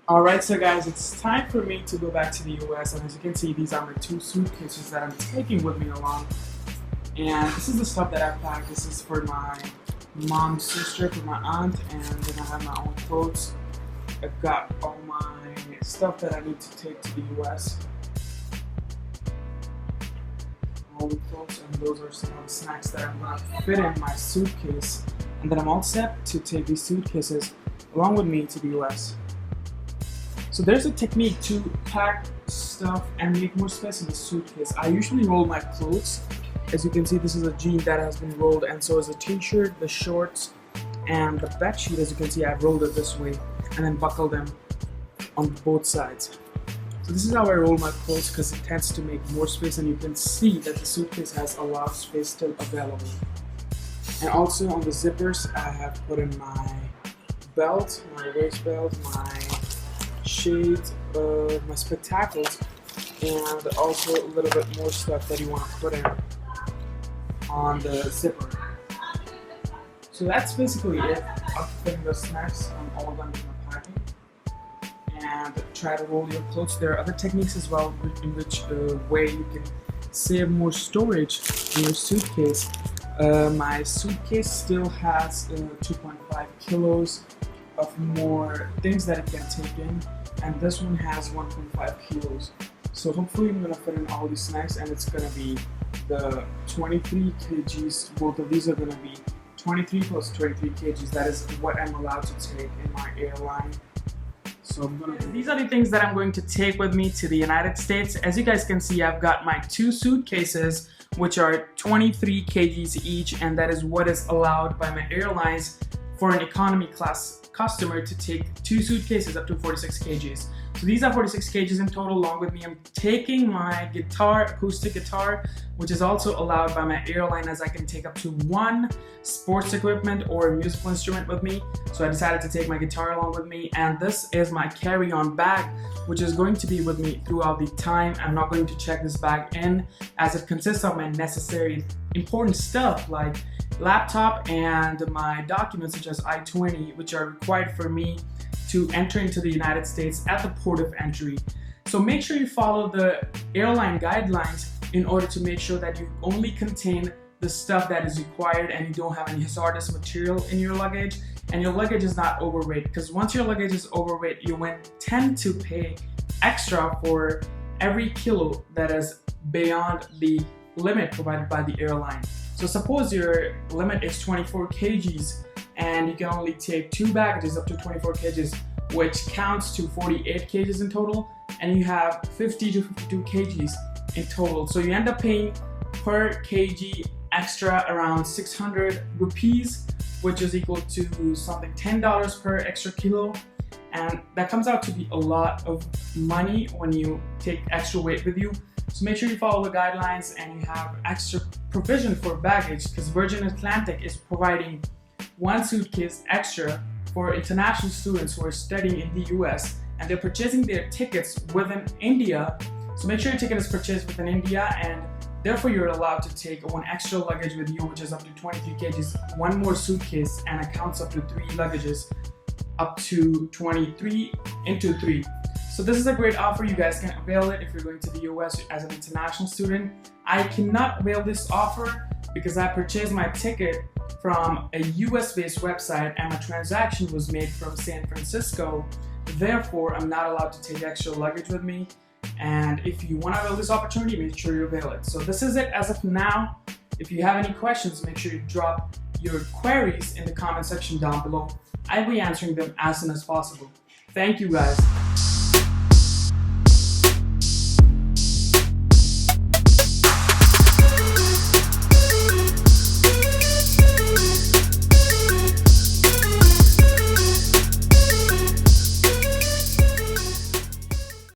Alright, so guys, it's time for me to go back to the US, and as you can see, these are my two suitcases that I'm taking with me along. And this is the stuff that I packed. This is for my mom's sister, for my aunt, and then I have my own clothes. I've got all my stuff that I need to take to the US. All the clothes, and those are some of the snacks that I'm gonna fit in my suitcase. And then I'm all set to take these suitcases along with me to the US. So there's a technique to pack stuff and make more space in the suitcase. I usually roll my clothes. As you can see, this is a jean that has been rolled, and so is the t-shirt, the shorts, and the bed sheet. As you can see, I've rolled it this way and then buckled them on both sides. So this is how I roll my clothes because it tends to make more space, and you can see that the suitcase has a lot of space still available. And also on the zippers, I have put in my belt, my waist belt, my shades, my spectacles, and also a little bit more stuff that you want to put in on the zipper. So that's basically it. I'll put in the snacks on all of them in my packing, and try to roll your clothes. There are other techniques as well in which way you can save more storage in your suitcase. My suitcase still has 2.5 kilos of more things that it can take in, and this one has 1.5 kilos. So hopefully I'm gonna fit in all these snacks, and it's gonna be the 23 kgs. Both of these are gonna be 23 plus 23 kgs. That is what I'm allowed to take in my airline. So I'm gonna. These are the things that I'm going to take with me to the United States. As you guys can see, I've got my two suitcases, which are 23 kgs each, and that is what is allowed by my airlines for an economy class customer to take two suitcases up to 46 kgs. So these are 46 kgs in total. Along with me, I'm taking my guitar, acoustic guitar, which is also allowed by my airline, as I can take up to one sports equipment or a musical instrument with me. So I decided to take my guitar along with me, and this is my carry-on bag, which is going to be with me throughout the time. I'm not going to check this bag in, as it consists of my necessary important stuff like laptop and my documents such as I-20, which are required for me to enter into the United States at the port of entry. So make sure you follow the airline guidelines in order to make sure that you only contain the stuff that is required and you don't have any hazardous material in your luggage, and your luggage is not overweight, because once your luggage is overweight, you will tend to pay extra for every kilo that is beyond the limit provided by the airline. So suppose your limit is 24 kgs and you can only take two baggages up to 24 kgs, which counts to 48 kgs in total, and you have 50 to 52 kgs in total. So you end up paying per kg extra around 600 rupees, which is equal to something $10 per extra kilo. And that comes out to be a lot of money when you take extra weight with you. So make sure you follow the guidelines and you have extra provision for baggage, because Virgin Atlantic is providing one suitcase extra for international students who are studying in the US, and they're purchasing their tickets within India. So make sure your ticket is purchased within India, and therefore you're allowed to take one extra luggage with you, which is up to 23 kgs, one more suitcase, and accounts up to 3 luggages, up to 23 into 3. So this is a great offer. You guys can avail it if you're going to the US as an international student. I cannot avail this offer because I purchased my ticket from a US-based website and my transaction was made from San Francisco. Therefore, I'm not allowed to take extra luggage with me. And if you want to avail this opportunity, make sure you avail it. So this is it as of now. If you have any questions, make sure you drop your queries in the comment section down below. I'll be answering them as soon as possible. Thank you guys.